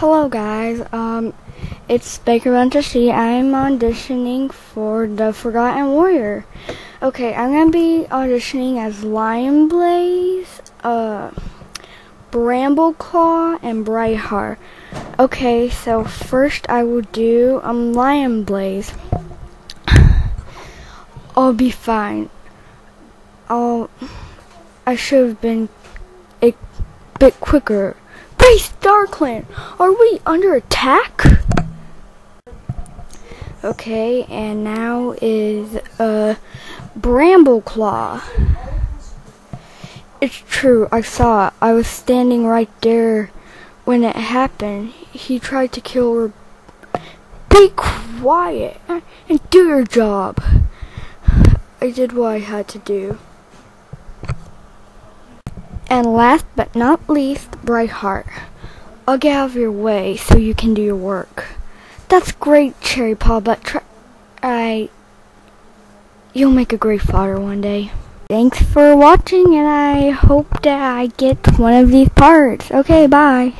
Hello guys, it's Baker Fantasy. I'm auditioning for the Forgotten Warrior. Okay, I'm gonna be auditioning as LionBlaze, BrambleClaw, and BrightHeart. Okay, so first I will do LionBlaze. I'll be fine. I should have been a bit quicker. Brace Darkland! Are we under attack? Okay, and now is BrambleClaw. It's true, I saw it. I was standing right there when it happened. He tried to kill her. Be quiet and do your job. I did what I had to do. And last but not least, BrightHeart. I'll get out of your way so you can do your work. That's great, Cherry Paw, but you'll make a great fodder one day. Thanks for watching, and I hope that I get one of these parts. Okay, bye.